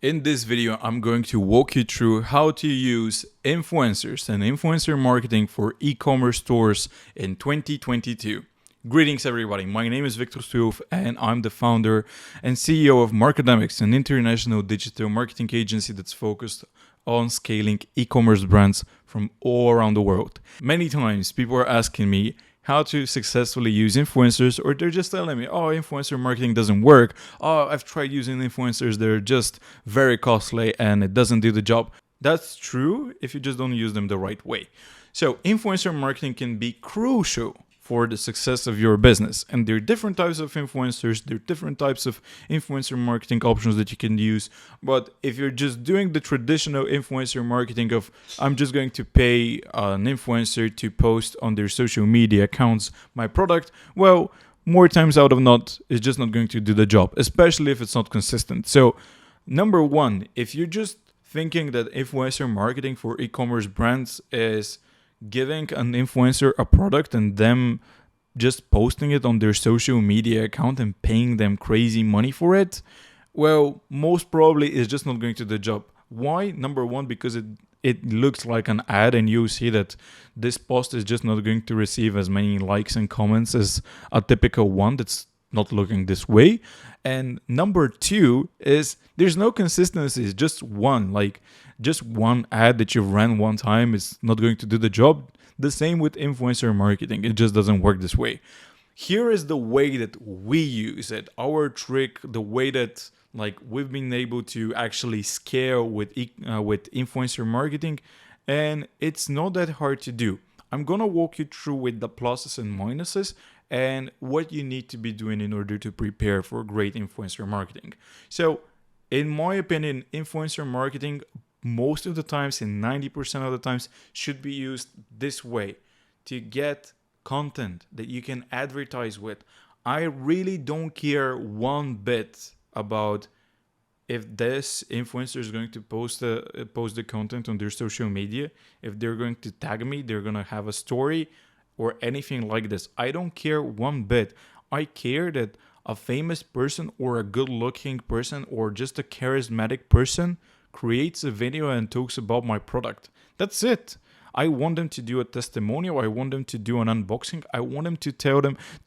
In this video, I'm going to walk you through how to use influencers and influencer marketing for e-commerce stores in 2022. Greetings everybody, my name is Victor Stuyf and I'm the founder and CEO of Markademics, an international digital marketing agency that's focused on scaling e-commerce brands from all around the world. Many times people are asking me how to successfully use influencers, or they're just telling me, oh, influencer marketing doesn't work. Oh, I've tried using influencers, they're just very costly and it doesn't do the job. That's true if you just don't use them the right way. So influencer marketing can be crucial for the success of your business. And there are different types of influencers, there are different types of influencer marketing options that you can use. But if you're just doing the traditional influencer marketing of, I'm just going to pay an influencer to post on their social media accounts my product, well, more times out of not, it's just not going to do the job, especially if it's not consistent. So number one, if you're just thinking that influencer marketing for e-commerce brands is giving an influencer a product and them just posting it on their social media account and paying them crazy money for it, well, most probably it's just not going to do the job. Why? Number one, because it looks like an ad and you see that this post is just not going to receive as many likes and comments as a typical one that's not looking this way. And number two is there's no consistency. It's just one ad that you ran one time is not going to do the job. The same with influencer marketing. It just doesn't work this way. Here is the way that we use it. Our trick, the way that we've been able to actually scale with influencer marketing, and it's not that hard to do. I'm gonna walk you through with the pluses and minuses and what you need to be doing in order to prepare for great influencer marketing. So, in my opinion, influencer marketing most of the times, and 90% of the times, should be used this way to get content that you can advertise with. I really don't care one bit about if this influencer is going to post the content on their social media, if they're going to tag me, they're going to have a story or anything like this. I don't care one bit. I care that a famous person or a good-looking person or just a charismatic person creates a video and talks about my product. That's it. I want them to do a testimonial. I want them to do an unboxing. I want them to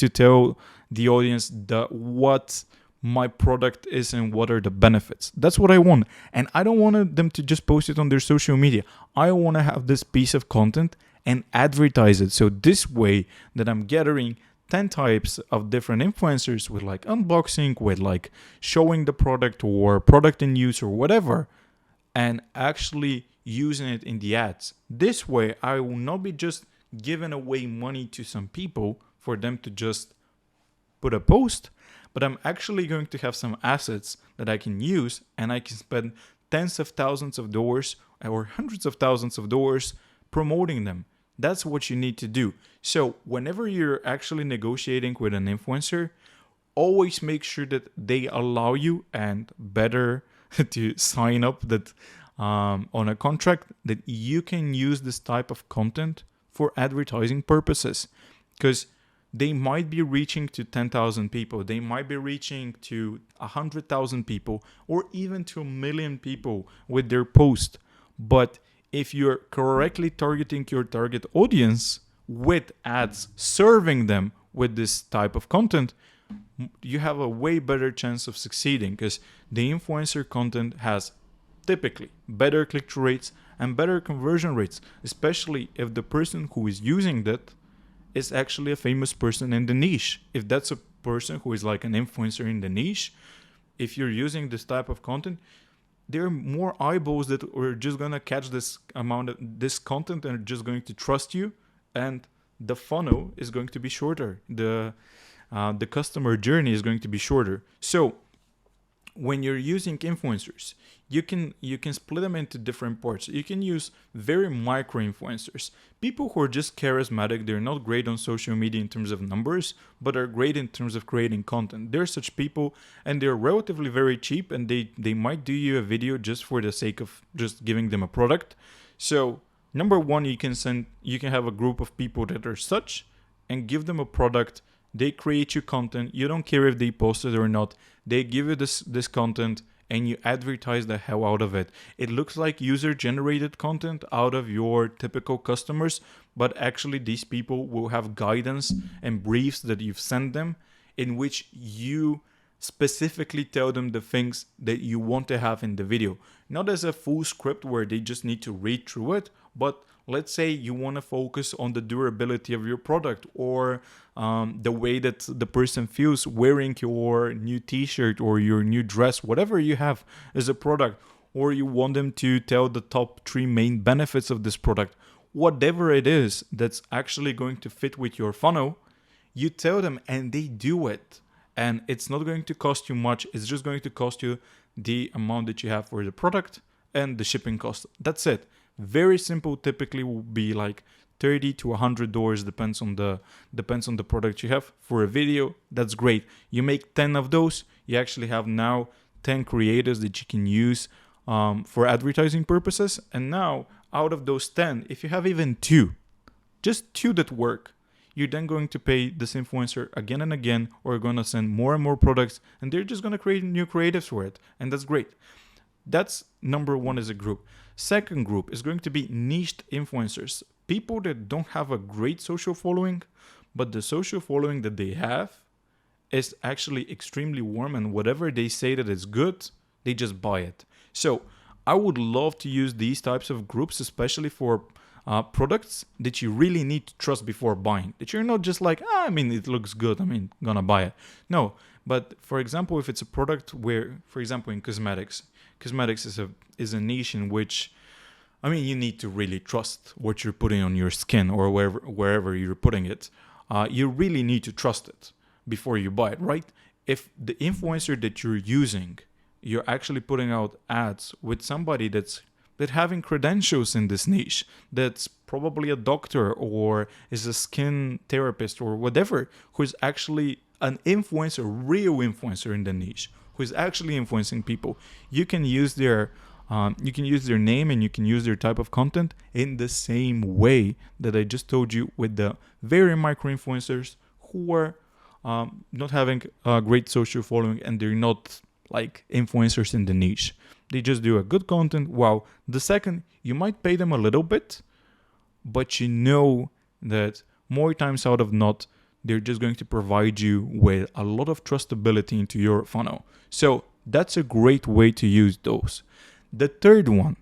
tell the audience what my product is and what are the benefits. That's what I want. And I don't want them to just post it on their social media. I want to have this piece of content and advertise it. So this way that I'm gathering 10 types of different influencers with unboxing, with showing the product or product in use or whatever, and actually using it in the ads. This way, I will not be just giving away money to some people for them to just put a post, but I'm actually going to have some assets that I can use, and I can spend tens of thousands of dollars or hundreds of thousands of dollars promoting them. That's what you need to do. So whenever you're actually negotiating with an influencer, always make sure that they allow you, and better to sign up that on a contract that you can use this type of content for advertising purposes, because they might be reaching to 10,000 people, they might be reaching to 100,000 people, or even to 1 million people with their post. But if you're correctly targeting your target audience with ads, serving them with this type of content, you have a way better chance of succeeding, because the influencer content has typically better click-through rates and better conversion rates, especially if the person who is using that is actually a famous person in the niche. If that's a person who is an influencer in the niche, if you're using this type of content, there are more eyeballs that are just gonna catch this amount of this content and are just going to trust you, and the funnel is going to be shorter. The customer journey is going to be shorter. So when you're using influencers, you can split them into different parts. You can use very micro influencers, people who are just charismatic. They're not great on social media in terms of numbers, but are great in terms of creating content. There are such people, and they're relatively very cheap, and they might do you a video just for the sake of just giving them a product. So number one, you can have a group of people that are such and give them a product. They create you content. You don't care if they post it or not. They give you this content. and you advertise the hell out of it. It looks like user-generated content out of your typical customers, but actually these people will have guidance and briefs that you've sent them in which you specifically tell them the things that you want to have in the video. Not as a full script where they just need to read through it, but let's say you want to focus on the durability of your product, or the way that the person feels wearing your new t-shirt or your new dress, whatever you have as a product, or you want them to tell the top 3 main benefits of this product. Whatever it is that's actually going to fit with your funnel, you tell them and they do it. And it's not going to cost you much. It's just going to cost you the amount that you have for the product and the shipping cost. That's it. Very simple. Typically will be like $30 to $100, depends on the product you have. For a video, that's great. You make 10 of those, you actually have now 10 creators that you can use for advertising purposes. And now out of those 10, if you have even 2, just 2 that work, you're then going to pay this influencer again and again, or going to send more and more products, and they're just going to create new creatives for it. And that's great. That's number 1 as a group. Second group is going to be niched influencers. People that don't have a great social following, but the social following that they have is actually extremely warm, and whatever they say that is good, they just buy it. So I would love to use these types of groups, especially for products that you really need to trust before buying. That you're not just like, it looks good, gonna buy it. No, but for example, if it's a product where, for example, in cosmetics is a niche in which, you need to really trust what you're putting on your skin or wherever you're putting it. You really need to trust it before you buy it, right? If the influencer that you're using, you're actually putting out ads with somebody that having credentials in this niche, that's probably a doctor or is a skin therapist or whatever, who is actually an influencer, real influencer in the niche, who is actually influencing people. You can use their name and you can use their type of content in the same way that I just told you with the very micro influencers who are not having a great social following, and they're not like influencers in the niche. They just do a good content. Wow. The second, you might pay them a little bit, but you know that more times out of not, they're just going to provide you with a lot of trustability into your funnel. So that's a great way to use those. The third one,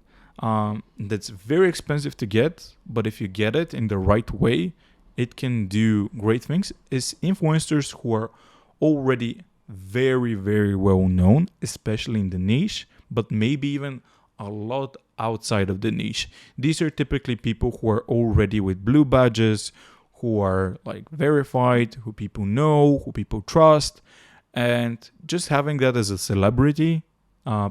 that's very expensive to get, but if you get it in the right way, it can do great things, is influencers who are already very, very well known, especially in the niche, but maybe even a lot outside of the niche. These are typically people who are already with blue badges, who are like verified, who people know, who people trust, and just having that as a celebrity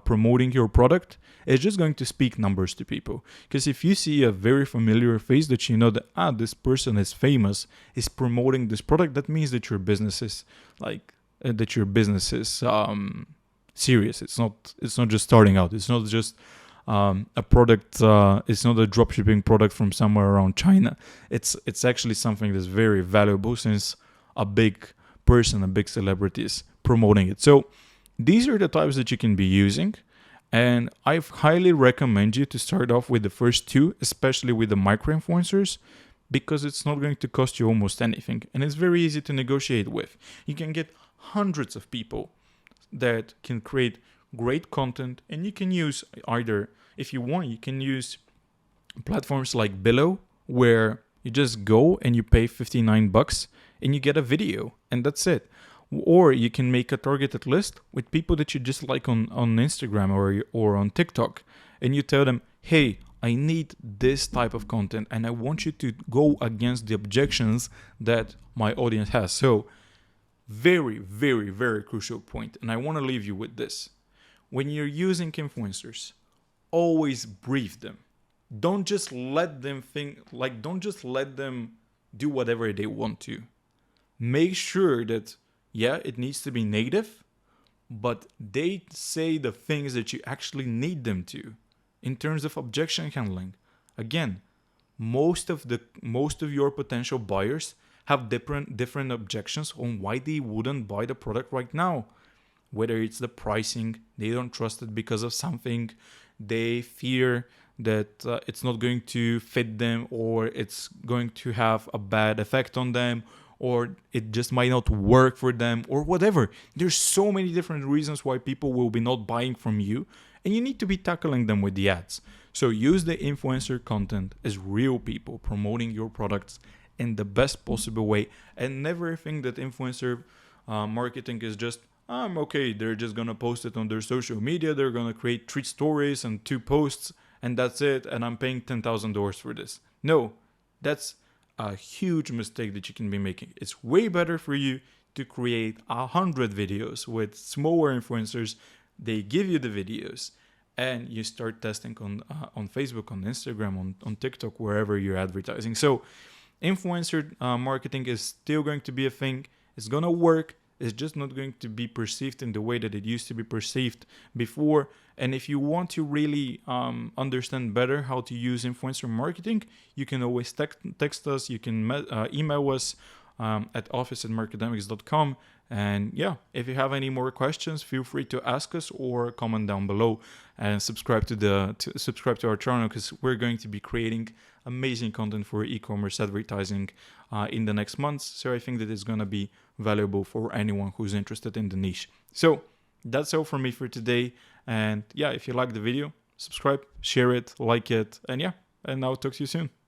promoting your product is just going to speak numbers to people. Because if you see a very familiar face that you know that this person is famous, is promoting this product, that means that your business is serious. It's not just starting out. It's not just a product. It's not a dropshipping product from somewhere around China. It's actually something that's very valuable, since a big person, a big celebrity is promoting it. So these are the types that you can be using, and I highly recommend you to start off with the first 2, especially with the micro influencers, because it's not going to cost you almost anything, and it's very easy to negotiate with. You can get hundreds of people that can create great content, and you can use either, if you want, you can use platforms like Billo, where you just go and you pay $59 and you get a video, and that's it. Or you can make a targeted list with people that you just like on Instagram or on TikTok, and you tell them, hey, I need this type of content, and I want you to go against the objections that my audience has. So very, very, very crucial point, and I want to leave you with this. When you're using influencers, always brief them. Don't just let them do whatever they want to. Make sure that, it needs to be native, but they say the things that you actually need them to in terms of objection handling. Again, most of your potential buyers have different objections on why they wouldn't buy the product right now. whether it's the pricing, they don't trust it because of something, they fear that it's not going to fit them, or it's going to have a bad effect on them, or it just might not work for them, or whatever. There's so many different reasons why people will be not buying from you, and you need to be tackling them with the ads. So use the influencer content as real people promoting your products in the best possible way, and never think that influencer marketing is just okay, they're just gonna post it on their social media, they're gonna create 3 stories and 2 posts, and that's it, and I'm paying $10,000 for this. No, that's a huge mistake that you can be making. It's way better for you to create 100 videos with smaller influencers. They give you the videos, and you start testing on Facebook, on Instagram, on TikTok, wherever you're advertising. So influencer marketing is still going to be a thing. It's gonna work. It's just not going to be perceived in the way that it used to be perceived before. And if you want to really understand better how to use influencer marketing, you can always text us. You can email us at office@markademics.com. And yeah, if you have any more questions, feel free to ask us or comment down below, and subscribe to our channel, because we're going to be creating amazing content for e-commerce advertising in the next months. So I think that it's going to be valuable for anyone who's interested in the niche. So that's all from me for today. And yeah, if you like the video, subscribe, share it, like it, and yeah, and I'll talk to you soon.